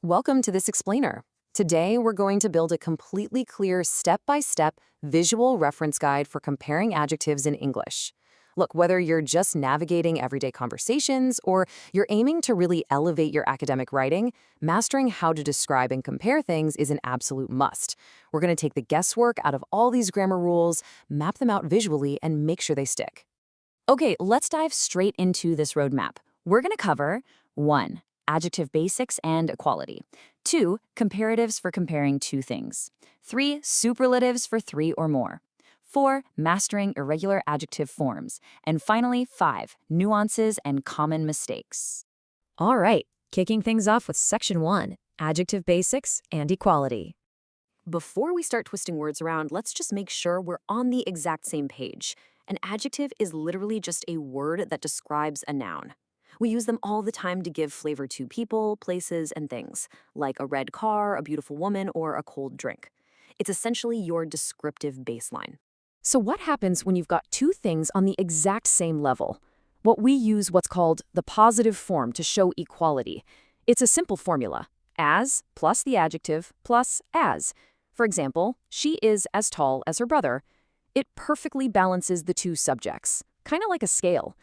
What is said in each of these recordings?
Welcome to this explainer. Today, we're going to build a completely clear step-by-step visual reference guide for comparing adjectives in English. Look, whether you're just navigating everyday conversations or you're aiming to really elevate your academic writing, mastering how to describe and compare things is an absolute must. We're going to take the guesswork out of all these grammar rules, map them out visually, and make sure they stick. Okay, let's dive straight into this roadmap. We're going to cover 1. Adjective basics and equality. 2. Comparatives for comparing two things. 3. Superlatives for 3 or more. 4. Mastering irregular adjective forms. And finally, 5. Nuances and common mistakes. All right, kicking things off with Section 1, Adjective Basics and Equality. Before we start twisting words around, let's just make sure we're on the exact same page. An adjective is literally just a word that describes a noun. We use them all the time to give flavor to people, places, and things, like a red car, a beautiful woman, or a cold drink. It's essentially your descriptive baseline. So what happens when you've got two things on the exact same level? Well, we use what's called the positive form to show equality. It's a simple formula: as plus the adjective plus as. For example, she is as tall as her brother. It perfectly balances the two subjects, kind of like a scale.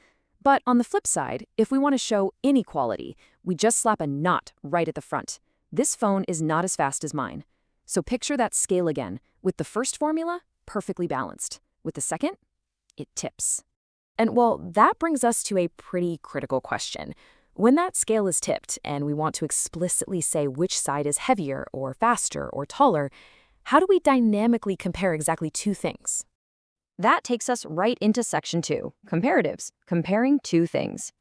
But on the flip side, if we want to show inequality, we just slap a not right at the front. This phone is not as fast as mine. So picture that scale again. With the first formula, perfectly balanced. With the second, it tips. And well, that brings us to a pretty critical question. When that scale is tipped and we want to explicitly say which side is heavier or faster or taller, how do we dynamically compare exactly two things? That takes us right into Section 2, Comparatives, comparing two things.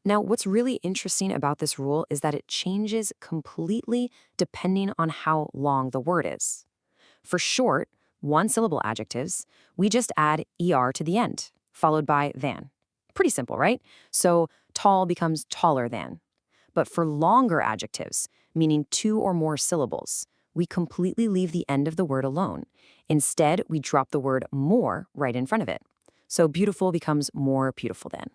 Now, what's really interesting about this rule is that it changes completely depending on how long the word is. For short, one-syllable adjectives, we just add er to the end, followed by than. Pretty simple, right? So tall becomes taller than. But for longer adjectives, meaning 2 or more syllables, we completely leave the end of the word alone. Instead, we drop the word more right in front of it. So beautiful becomes more beautiful than.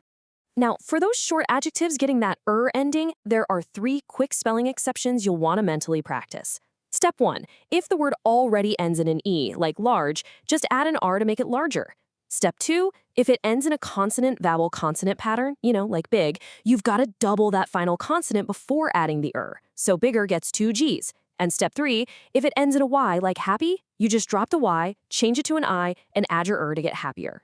Now, for those short adjectives getting that ending, there are 3 quick spelling exceptions you'll want to mentally practice. Step 1, if the word already ends in an E, like large, just add an R to make it larger. Step 2, if it ends in a consonant-vowel consonant pattern, like big, you've got to double that final consonant before adding the so bigger gets 2 Gs. And step 3, if it ends in a Y, like happy, you just drop the Y, change it to an I, and add your to get happier.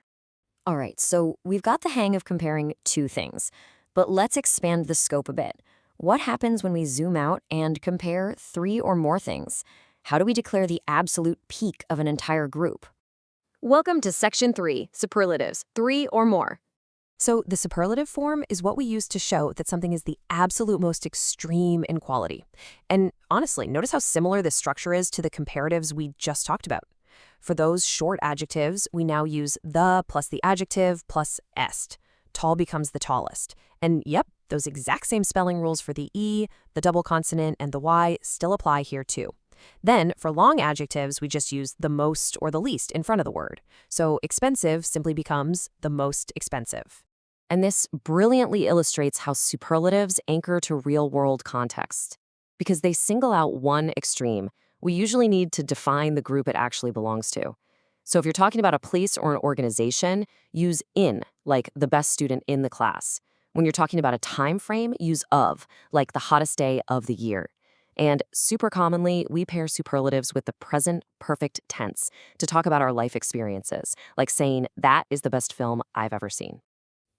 All right, so we've got the hang of comparing two things, but let's expand the scope a bit. What happens when we zoom out and compare 3 or more things? How do we declare the absolute peak of an entire group? Welcome to Section 3, Superlatives, 3 or more. So the superlative form is what we use to show that something is the absolute most extreme in quality. And honestly, notice how similar this structure is to the comparatives we just talked about. For those short adjectives, we now use the plus the adjective plus est. Tall becomes the tallest. And yep, those exact same spelling rules for the E, the double consonant, and the Y still apply here too. Then, for long adjectives, we just use the most or the least in front of the word. So expensive simply becomes the most expensive. And this brilliantly illustrates how superlatives anchor to real-world context. Because they single out one extreme, we usually need to define the group it actually belongs to. So if you're talking about a place or an organization, use in, like the best student in the class. When you're talking about a time frame, use of, like the hottest day of the year. And super commonly, we pair superlatives with the present perfect tense to talk about our life experiences, like saying, that is the best film I've ever seen.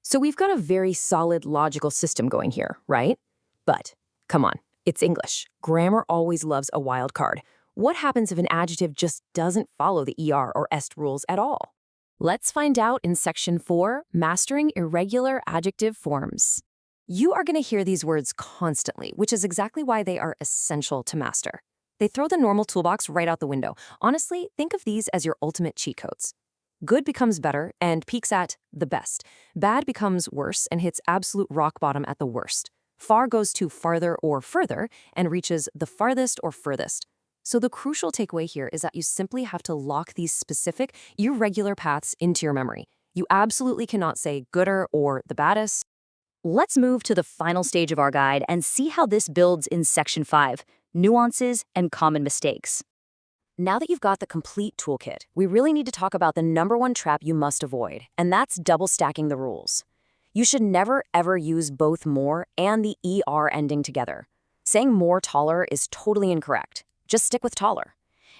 So we've got a very solid logical system going here, right? But, come on, it's English. Grammar always loves a wild card. What happens if an adjective just doesn't follow the er or est rules at all? Let's find out in Section 4, Mastering Irregular Adjective Forms. You are going to hear these words constantly, which is exactly why they are essential to master. They throw the normal toolbox right out the window. Honestly, think of these as your ultimate cheat codes. Good becomes better and peaks at the best. Bad becomes worse and hits absolute rock bottom at the worst. Far goes to farther or further and reaches the farthest or furthest. So the crucial takeaway here is that you simply have to lock these specific, irregular paths into your memory. You absolutely cannot say gooder or the baddest. Let's move to the final stage of our guide and see how this builds in Section 5, nuances and common mistakes. Now that you've got the complete toolkit, we really need to talk about the #1 trap you must avoid, and that's double stacking the rules. You should never ever use both more and the ER ending together. Saying more taller is totally incorrect. Just stick with taller.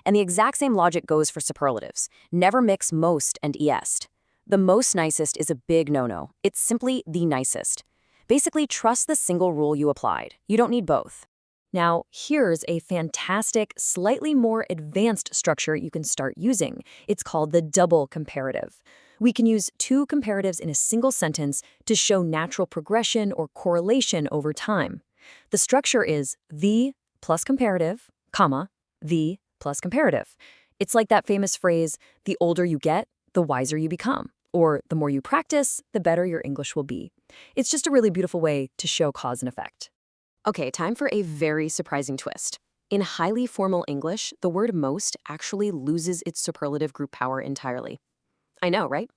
And the exact same logic goes for superlatives. Never mix most and est. The most nicest is a big no-no. It's simply the nicest. Basically, trust the single rule you applied. You don't need both. Now, here's a fantastic, slightly more advanced structure you can start using. It's called the double comparative. We can use two comparatives in a single sentence to show natural progression or correlation over time. The structure is the plus comparative, comma, the plus comparative. It's like that famous phrase, the older you get, the wiser you become, or the more you practice, the better your English will be. It's just a really beautiful way to show cause and effect. Okay, time for a very surprising twist. In highly formal English, the word most actually loses its superlative group power entirely. I know, right?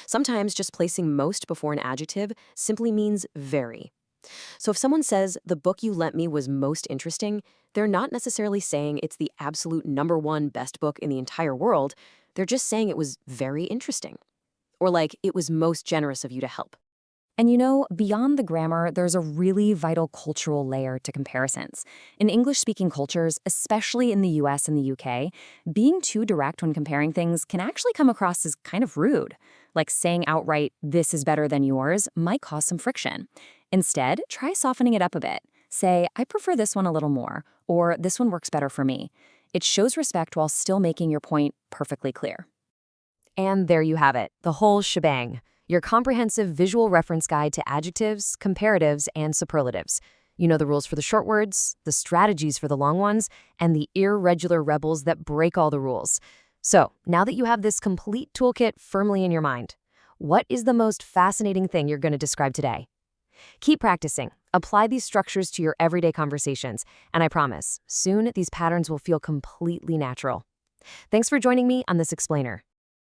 Sometimes just placing most before an adjective simply means very. So if someone says, the book you lent me was most interesting, they're not necessarily saying it's the absolute #1 best book in the entire world. They're just saying it was very interesting. Or like, it was most generous of you to help. And you know, beyond the grammar, there's a really vital cultural layer to comparisons. In English-speaking cultures, especially in the US and the UK, being too direct when comparing things can actually come across as kind of rude. Like saying outright, this is better than yours, might cause some friction. Instead, try softening it up a bit. Say, I prefer this one a little more, or this one works better for me. It shows respect while still making your point perfectly clear. And there you have it, the whole shebang. Your comprehensive visual reference guide to adjectives, comparatives, and superlatives. You know the rules for the short words, the strategies for the long ones, and the irregular rebels that break all the rules. So, now that you have this complete toolkit firmly in your mind, what is the most fascinating thing you're going to describe today? Keep practicing. Apply these structures to your everyday conversations, and I promise, soon these patterns will feel completely natural. Thanks for joining me on this explainer.